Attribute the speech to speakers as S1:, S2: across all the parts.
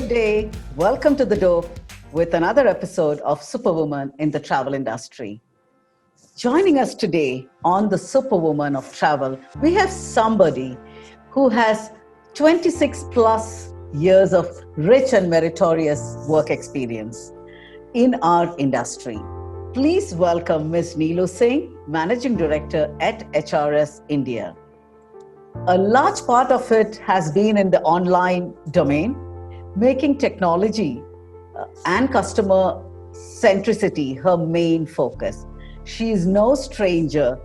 S1: Good day. Welcome to The Dope with another episode of Superwoman in the travel industry. Joining us today on the Superwoman of Travel, we have somebody who has 26 plus years of rich and meritorious work experience in our industry. Please welcome Ms. Neelu Singh, Managing Director at HRS India. A large part of it has been in the online domain, making technology and customer centricity her main focus. She is no stranger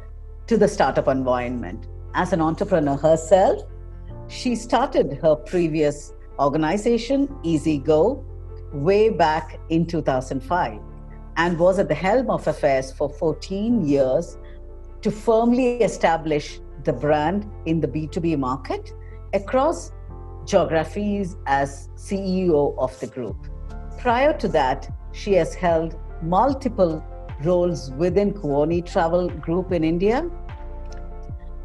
S1: to the startup environment. As an entrepreneur herself, she started her previous organization, EasyGo, way back in 2005 and was at the helm of affairs for 14 years to firmly establish the brand in the B2B market across geographies as CEO of the group. Prior to that, she has held multiple roles within Kuoni Travel Group in India,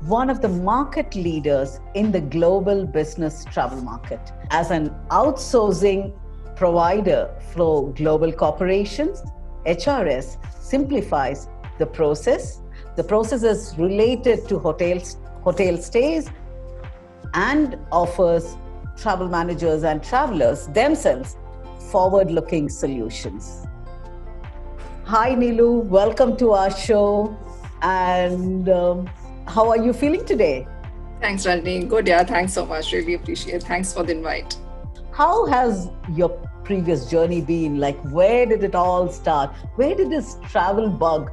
S1: one of the market leaders in the global business travel market. As an outsourcing provider for global corporations, HRS simplifies the process. The process is related to hotel stays and offers travel managers and travelers themselves forward-looking solutions. Hi Neelu, welcome to our show. And how are you feeling today?
S2: Thanks, Rajni. Good, yeah. Thanks so much. Really appreciate it. Thanks for the invite.
S1: How has your previous journey been? Like, where did it all start? Where did this travel bug,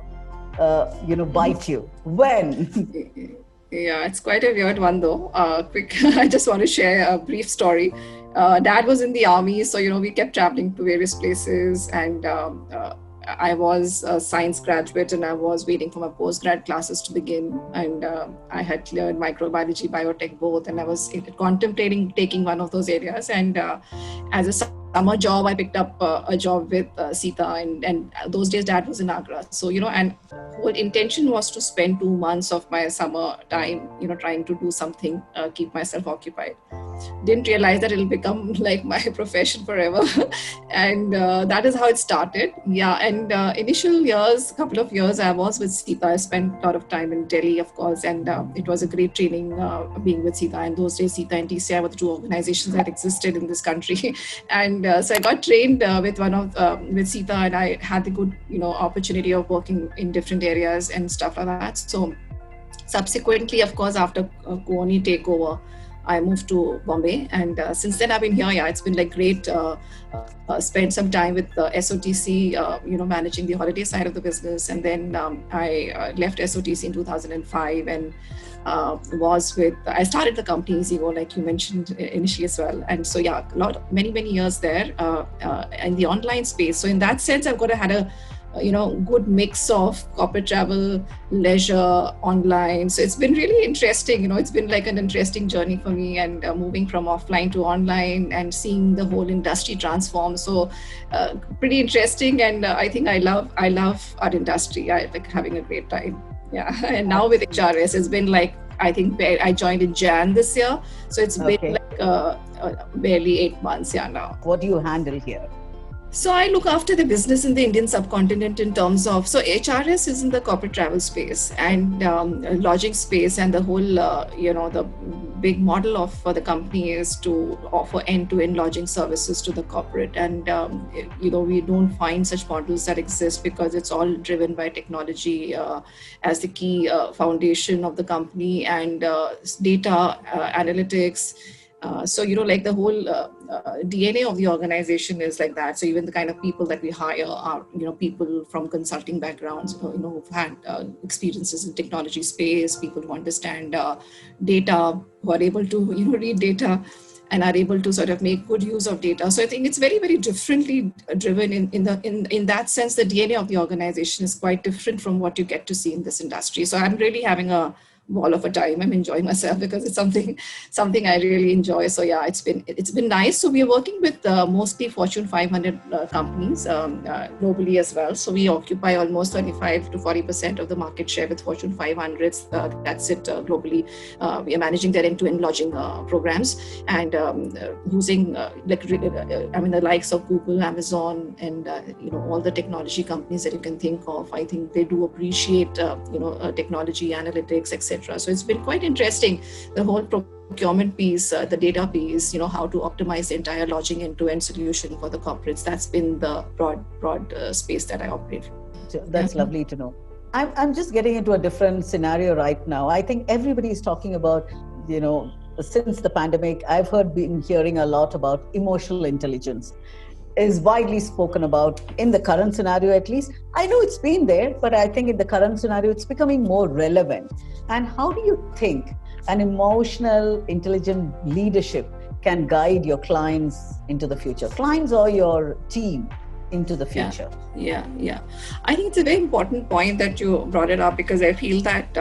S1: bite you? When?
S2: Yeah, it's quite a weird one though. I just want to share a brief story. Dad was in the army, so we kept traveling to various places, and I was a science graduate, and I was waiting for my postgrad classes to begin, and I had cleared microbiology, biotech both, and I was contemplating taking one of those areas. And as a summer job, I picked up a job with Sita, and those days Dad was in Agra. So and whole intention was to spend 2 months of my summer time, trying to do something, keep myself occupied. Didn't realize that it'll become like my profession forever. And that is how it started. Yeah. And initial years, couple of years, I was with Sita. I spent a lot of time in Delhi, of course, and it was a great training being with Sita. And those days, Sita and TCI were the two organizations that existed in this country. And so I got trained with Sita, and I had the good, opportunity of working in different areas and stuff like that. So subsequently, of course, after Kuoni takeover, I moved to Bombay, and since then I've been here. Yeah, it's been like great. Spent some time with SOTC, managing the holiday side of the business, and then I left SOTC in 2005 and I started the company EasyGo, like you mentioned initially as well. And so yeah, many years there in the online space. So in that sense, I've had a good mix of corporate travel, leisure, online. So it's been really interesting. It's been like an interesting journey for me, and moving from offline to online and seeing the whole industry transform. So pretty interesting. And I think I love our industry. I like having a great time. Yeah. And now with HRS, it's been like, I think I joined in Jan this year. So it's been like barely 8 months now.
S1: What do you handle here?
S2: So I look after the business in the Indian subcontinent in terms of, so HRS is in the corporate travel space and lodging space, and the whole, the big model for the company is to offer end-to-end lodging services to the corporate. And, we don't find such models that exist because it's all driven by technology as the key foundation of the company, and data analytics. So, like the whole DNA of the organization is like that. So even the kind of people that we hire are, people from consulting backgrounds, who've had experiences in technology space, people who understand data, who are able to, read data and are able to sort of make good use of data. So I think it's very, very differently driven in that sense. The DNA of the organization is quite different from what you get to see in this industry. So I'm really having a ball of a time. I'm enjoying myself because it's something I really enjoy. So yeah, it's been nice. So we are working with mostly Fortune 500 companies globally as well. So we occupy almost 35 to 40% of the market share with Fortune 500s. That's it globally. We are managing their end-to-end lodging programs and using the likes of Google, Amazon, and all the technology companies that you can think of. I think they do appreciate technology, analytics, etc. So it's been quite interesting, the whole procurement piece, the data piece, how to optimize the entire lodging end-to-end solution for the corporates. That's been the broad space that I operate.
S1: That's lovely to know. I'm just getting into a different scenario right now. I think everybody is talking about, since the pandemic, I've been hearing a lot about emotional intelligence is widely spoken about in the current scenario, at least. I know it's been there, but I think in the current scenario, it's becoming more relevant. And how do you think an emotional, intelligent leadership can guide your clients into the future, clients or your team into the future?
S2: Yeah. I think it's a very important point that you brought it up, because I feel that,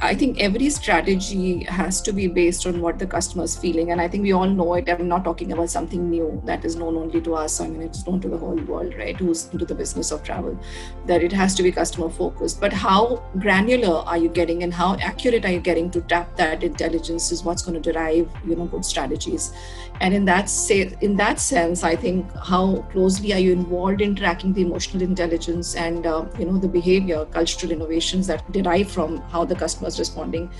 S2: I think every strategy has to be based on what the customer is feeling. And I think we all know it. I'm not talking about something new that is known only to us. I mean, it's known to the whole world, right? Who's into the business of travel, that it has to be customer focused. But how granular are you getting and how accurate are you getting to tap that intelligence is what's going to derive, good strategies. And in that sense, I think how closely are you involved in tracking the emotional intelligence and, the behavior, cultural innovations that derive from how the customer responding,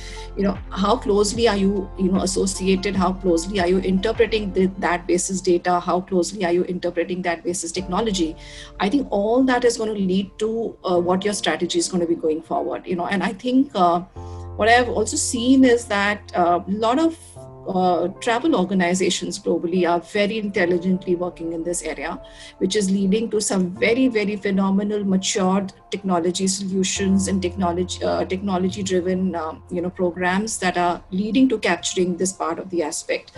S2: how closely are you, associated, how closely are you interpreting that basis data, how closely are you interpreting that basis technology. I think all that is going to lead to what your strategy is going to be going forward, and I think what I've also seen is that a lot of travel organizations globally are very intelligently working in this area, which is leading to some very, very phenomenal matured technology solutions and technology driven programs that are leading to capturing this part of the aspect,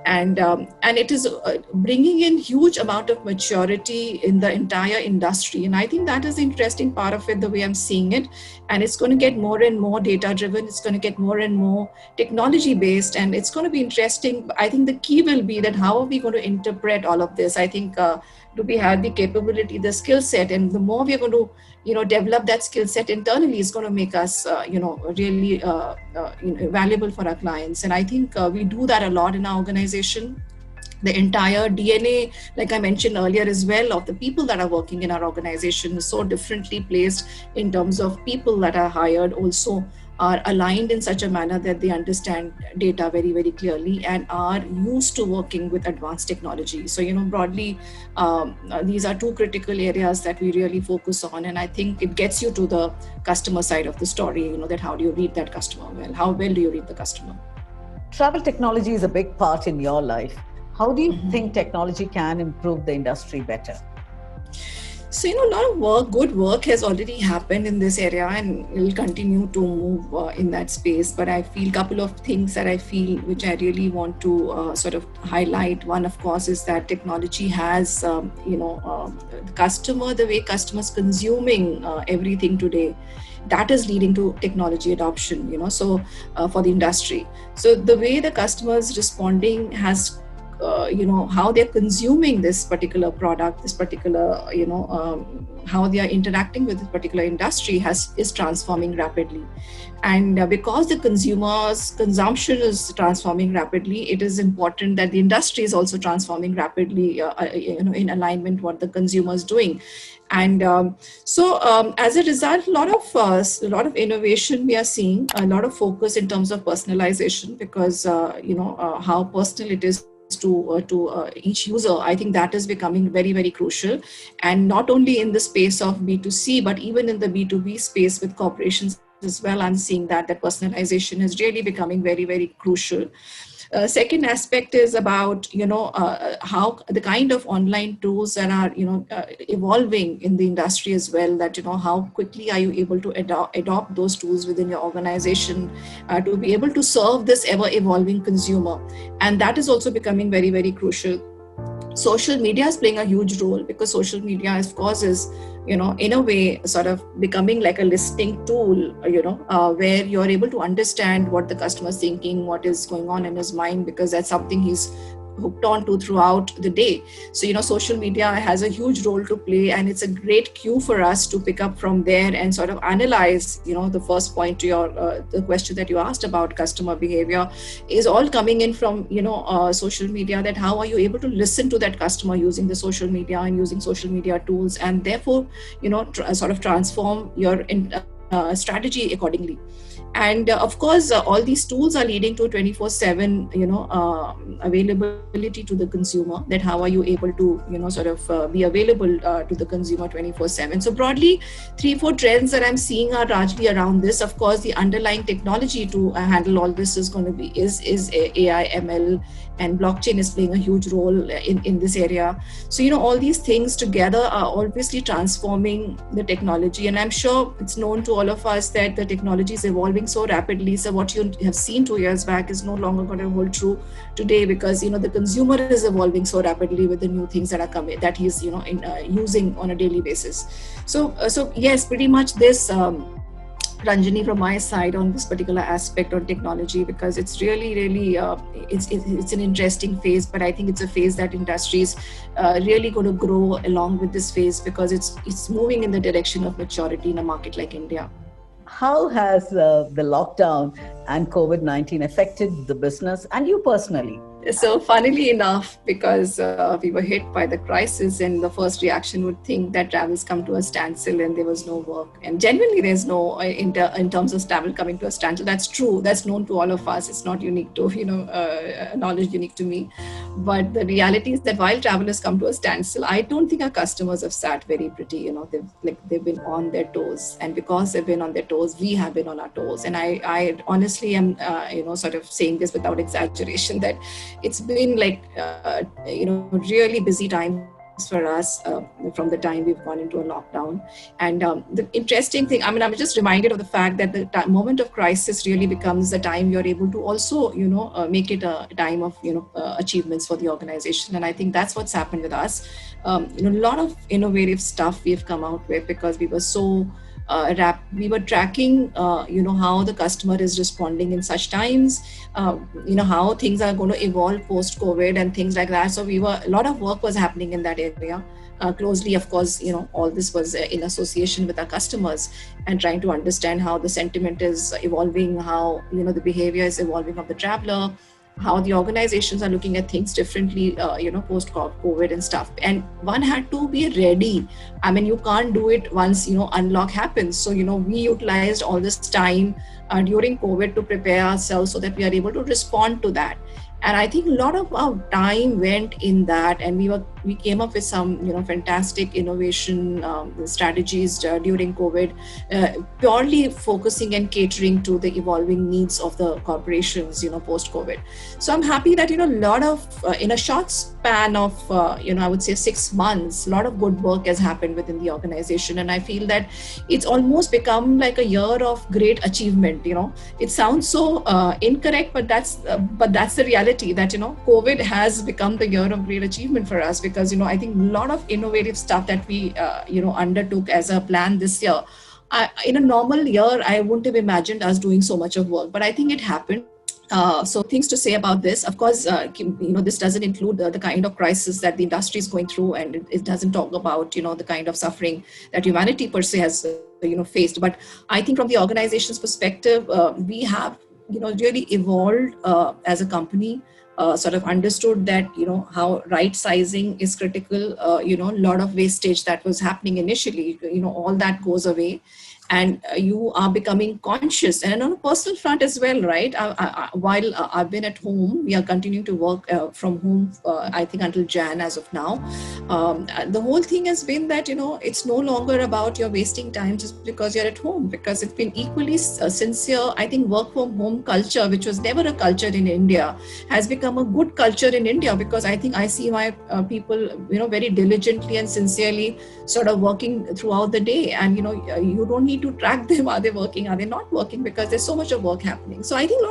S2: and it is bringing in huge amount of maturity in the entire industry. And I think that is the interesting part of it, the way I'm seeing it. And it's going to get more and more data driven, it's going to get more and more technology based, and it's going to be interesting. I think the key will be that how are we going to interpret all of this. I think do we have the capability, the skill set, and the more we're going to develop that skill set internally is going to make us really valuable for our clients. And I think we do that a lot in our organization. The entire DNA, like I mentioned earlier as well, of the people that are working in our organization is so differently placed in terms of people that are hired also are aligned in such a manner that they understand data very, very clearly and are used to working with advanced technology. So, broadly, these are two critical areas that we really focus on. And I think it gets you to the customer side of the story, that how do you read that customer well? How well do you read the customer?
S1: Travel technology is a big part in your life. How do you think technology can improve the industry better?
S2: So, a lot of good work has already happened in this area and will continue to move in that space. But I feel a couple of things that I feel which I really want to sort of highlight. One, of course, is that technology has, the customer, the way customers consuming everything today, that is leading to technology adoption, for the industry. So the way the customers responding has how they're consuming this particular product, this particular, how they are interacting with this particular industry is transforming rapidly. And because the consumer's consumption is transforming rapidly, it is important that the industry is also transforming rapidly, in alignment with what the consumer is doing. And as a result, a lot of innovation we are seeing, a lot of focus in terms of personalization, because how personal it is to each user. I think that is becoming very, very crucial, and not only in the space of B2C, but even in the B2B space with corporations as well. I'm seeing that personalization is really becoming very, very crucial. Second aspect is about how the kind of online tools that are evolving in the industry as well, that how quickly are you able to adopt those tools within your organization to be able to serve this ever evolving consumer. And that is also becoming very, very crucial. social media is playing a huge role, because social media, of course, is, in a way, sort of becoming like a listening tool, where you're able to understand what the customer is thinking, what is going on in his mind, because that's something he's hooked on to throughout the day. So, social media has a huge role to play, and it's a great cue for us to pick up from there and sort of analyze, the first point to your the question that you asked about customer behavior is all coming in from, social media, that how are you able to listen to that customer using the social media and using social media tools, and therefore, sort of transform your strategy accordingly. And of course, all these tools are leading to 24/7, availability to the consumer. That how are you able to, sort of be available to the consumer 24/7. So broadly, 3-4 trends that I'm seeing are largely around this. Of course, the underlying technology to handle all this is going to be is AI, ML, and blockchain is playing a huge role in this area. So, all these things together are obviously transforming the technology. And I'm sure it's known to all of us that the technology is evolving so rapidly. So what you have seen 2 years back is no longer going to hold true today, because, the consumer is evolving so rapidly with the new things that are coming, that he's, using on a daily basis. So yes, pretty much this, Ranjani, from my side on this particular aspect on technology, because it's really, really, it's an interesting phase, but I think it's a phase that industries really going to grow along with this phase, because it's moving in the direction of maturity in a market like India.
S1: How has the lockdown and COVID-19 affected the business and you personally?
S2: So funnily enough, because we were hit by the crisis, and the first reaction would think that travel's come to a standstill and there was no work. And genuinely, there's no, in terms of travel coming to a standstill. That's true. That's known to all of us. It's not unique to, knowledge unique to me. But the reality is that while travel has come to a standstill, I don't think our customers have sat very pretty. They've been on their toes. And because they've been on their toes, we have been on our toes. And I honestly am, sort of saying this without exaggeration, that it's been like, really busy time for us from the time we've gone into a lockdown. And the interesting thing, I'm just reminded of the fact that the moment of crisis really becomes the time you're able to also, make it a time of, achievements for the organization. And I think that's what's happened with us. A lot of innovative stuff we've come out with, because we were so we were tracking, how the customer is responding in such times, how things are going to evolve post-COVID and things like that. So a lot of work was happening in that area. Closely, of course, all this was in association with our customers and trying to understand how the sentiment is evolving, how, the behavior is evolving of the traveler, how the organizations are looking at things differently, post-COVID and stuff. And one had to be ready. You can't do it once, unlock happens. So, we utilized all this time during COVID to prepare ourselves so that we are able to respond to that. And I think a lot of our time went in that, and we came up with some, fantastic innovation strategies during COVID, purely focusing and catering to the evolving needs of the corporations, post-COVID. So I'm happy that, a lot of, in a short span of, I would say 6 months, a lot of good work has happened within the organization. And I feel that it's almost become like a year of great achievement. It sounds so incorrect, but that's the reality. That COVID has become the year of great achievement for us, because I think a lot of innovative stuff that we undertook as a plan this year. In a normal year, I wouldn't have imagined us doing so much of work, but I think it happened. So things to say about this. Of course, this doesn't include the kind of crisis that the industry is going through, and it doesn't talk about the kind of suffering that humanity per se has faced. But I think from the organization's perspective, we have really evolved as a company, sort of understood that, how right sizing is critical. A lot of wastage that was happening initially, all that goes away. And you are becoming conscious, and on a personal front as well, right? While I've been at home, we are continuing to work from home, I think until Jan as of now. The whole thing has been that, it's no longer about you're wasting time just because you're at home, because it's been equally sincere. I think work from home culture, which was never a culture in India, has become a good culture in India, because I think I see my people, very diligently and sincerely sort of working throughout the day. And, you don't need need to track them. Are they working? Are they not working? Because there's so much of work happening. So I think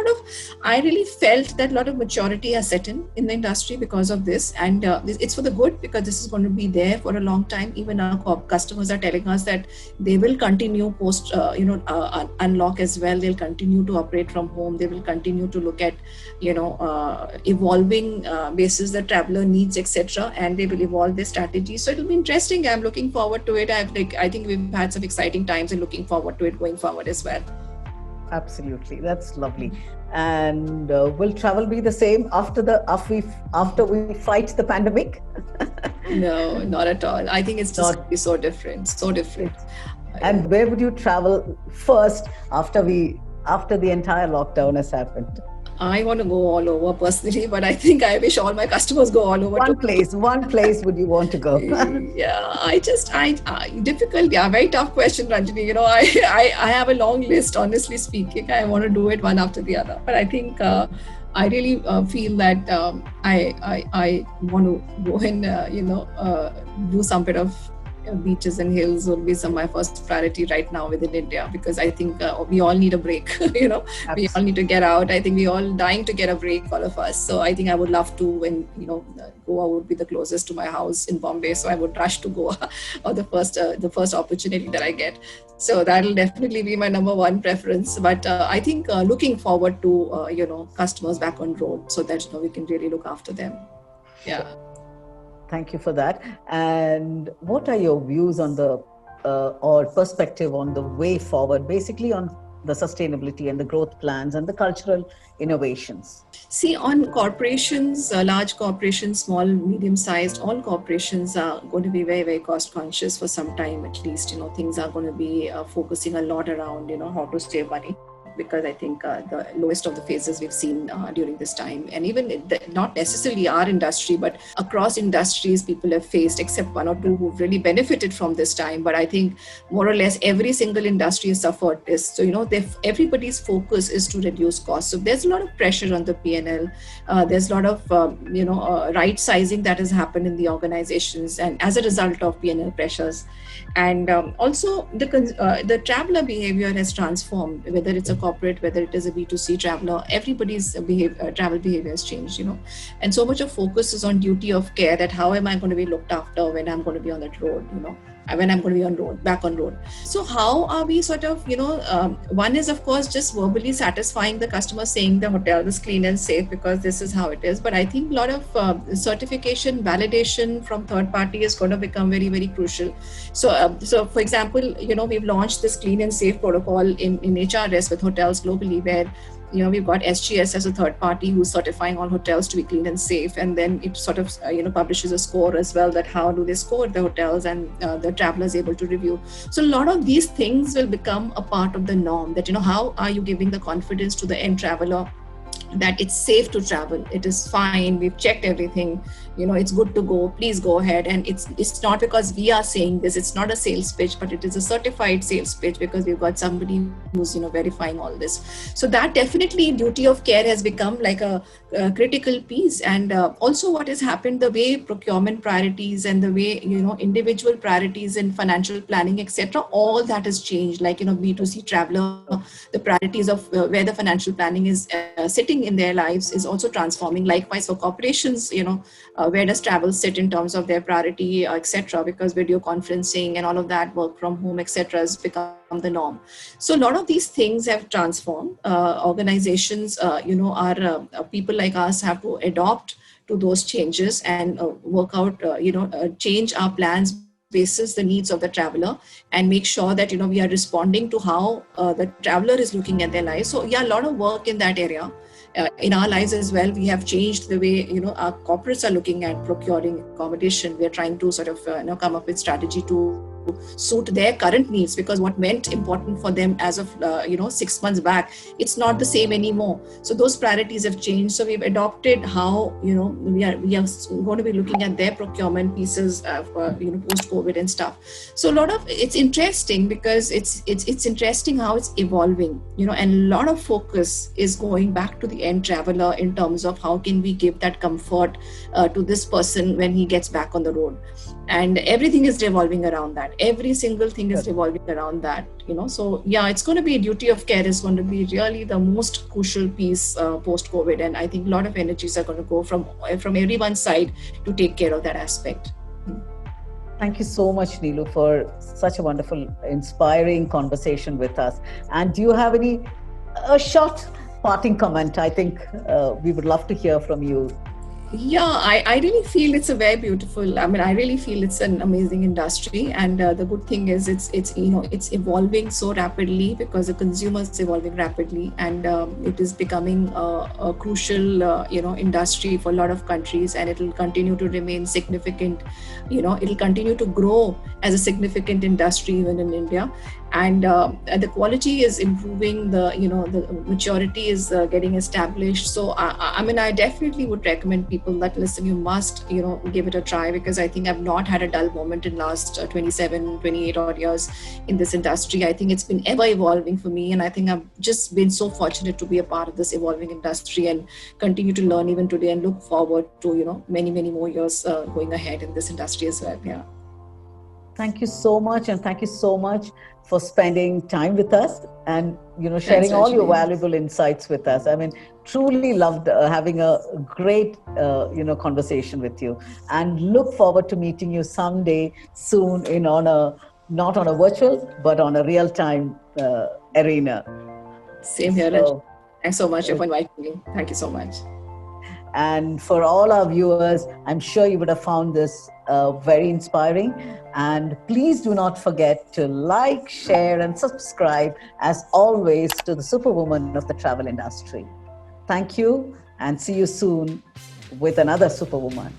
S2: I really felt that a lot of maturity has set in the industry because of this. And it's for the good, because this is going to be there for a long time. Even our customers are telling us that they will continue post, unlock as well. They'll continue to operate from home. They will continue to look at, evolving basis that traveler needs, etc. And they will evolve their strategy. So it'll be interesting. I'm looking forward to it. I think we've had some exciting times and looking forward to it going forward as well.
S1: Absolutely, that's lovely. And will travel be the same after we fight the pandemic?
S2: No, not at all. I think it's just going to be so different, so different.
S1: And where would you travel first after the entire lockdown has happened?
S2: I want to go all over personally, but I think I wish all my customers go all over.
S1: One place would you want to go?
S2: Yeah, difficult. Yeah, very tough question, Ranjini. I have a long list, honestly speaking. I want to do it one after the other. But I think I really feel that I want to go and, do some bit of beaches and hills would be my first priority right now within India, because I think we all need a break. We all need to get out. I think we all dying to get a break, all of us. So I think I would love to, when Goa would be the closest to my house in Bombay, so I would rush to Goa or the first opportunity that I get. So that'll definitely be my number one preference. But I think looking forward to customers back on road, so that we can really look after them. Yeah.
S1: Thank you for that. And what are your views on or perspective on the way forward, basically on the sustainability and the growth plans and the cultural innovations?
S2: See, on corporations, large corporations, small, medium-sized, all corporations are going to be very, very cost conscious for some time at least. Things are going to be focusing a lot around, how to save money, because I think the lowest of the phases we've seen during this time. And even not necessarily our industry, but across industries, people have faced, except one or two who've really benefited from this time. But I think more or less every single industry has suffered this. So, everybody's focus is to reduce costs. So there's a lot of pressure on the P&L. There's a lot of, right sizing that has happened in the organizations, and as a result of P&L pressures. And also the traveler behavior has transformed, whether it's a corporate, whether it is a B2C traveler, everybody's travel behavior has changed, and so much of focus is on duty of care, that how am I going to be looked after when I'm going to be on that road, when I'm going to be back on road. So how are we sort of, one is of course just verbally satisfying the customer, saying the hotel is clean and safe because this is how it is. But I think a lot of certification, validation from third party is going to become very, very crucial. So for example, we've launched this clean and safe protocol in HRS with hotels globally, where we've got SGS as a third party who's certifying all hotels to be clean and safe, and then it sort of publishes a score as well, that how do they score the hotels, and the traveler is able to review. So a lot of these things will become a part of the norm, that how are you giving the confidence to the end traveler that it's safe to travel, it is fine, we've checked everything, it's good to go, please go ahead. And it's not because we are saying this, it's not a sales pitch, but it is a certified sales pitch, because we've got somebody who's verifying all this. So that definitely duty of care has become like a critical piece. And also what has happened, the way procurement priorities and the way individual priorities in financial planning, etc., all that has changed. Like B2C traveler, the priorities of where the financial planning is sitting in their lives is also transforming. Likewise for corporations, where does travel sit in terms of their priority, etc., because video conferencing and all of that, work from home, etc., has become the norm. So a lot of these things have transformed. Organizations, are people like us have to adopt to those changes and work out, change our plans basis the needs of the traveler, and make sure that we are responding to how the traveler is looking at their lives. So yeah, a lot of work in that area. In our lives as well, we have changed the way our corporates are looking at procuring accommodation. We are trying to sort of come up with strategy to suit their current needs, because what meant important for them as of 6 months back, it's not the same anymore. So those priorities have changed. So we've adopted how we are going to be looking at their procurement pieces post COVID and stuff. So a lot of it's interesting, because it's interesting how it's evolving, and a lot of focus is going back to the end traveler in terms of how can we give that comfort to this person when he gets back on the road. And everything is revolving around that. but every single thing is revolving around that, so yeah, it's going to be a duty of care is going to be really the most crucial piece post COVID, and I think a lot of energies are going to go from everyone's side to take care of that aspect.
S1: Thank you so much, Neelu, for such a wonderful, inspiring conversation with us. And do you have a short parting comment? I think we would love to hear from you.
S2: Yeah, I really feel it's a very beautiful. I mean, I really feel it's an amazing industry, and the good thing is it's evolving so rapidly because the consumer is evolving rapidly, and it is becoming a crucial industry for a lot of countries, and it will continue to remain significant. It will continue to grow as a significant industry even in India, and the quality is improving. The maturity is getting established. So I mean, I definitely would recommend people that listen, you must give it a try, because I think I've not had a dull moment in last 28 odd years in this industry. I think it's been ever evolving for me, and I think I've just been so fortunate to be a part of this evolving industry and continue to learn even today, and look forward to many more years going ahead in this industry as well. Yeah.
S1: Thank you so much, and thank you so much for spending time with us and sharing all your valuable insights with us. I mean, truly loved having a great conversation with you, and look forward to meeting you someday soon not on a virtual but on a real-time arena.
S2: Same here. So, thanks so much for inviting me. Thank you so much.
S1: And for all our viewers, I'm sure you would have found this very inspiring. And please do not forget to like, share, and subscribe, as always, to the Superwoman of the travel industry. Thank you, and see you soon with another Superwoman.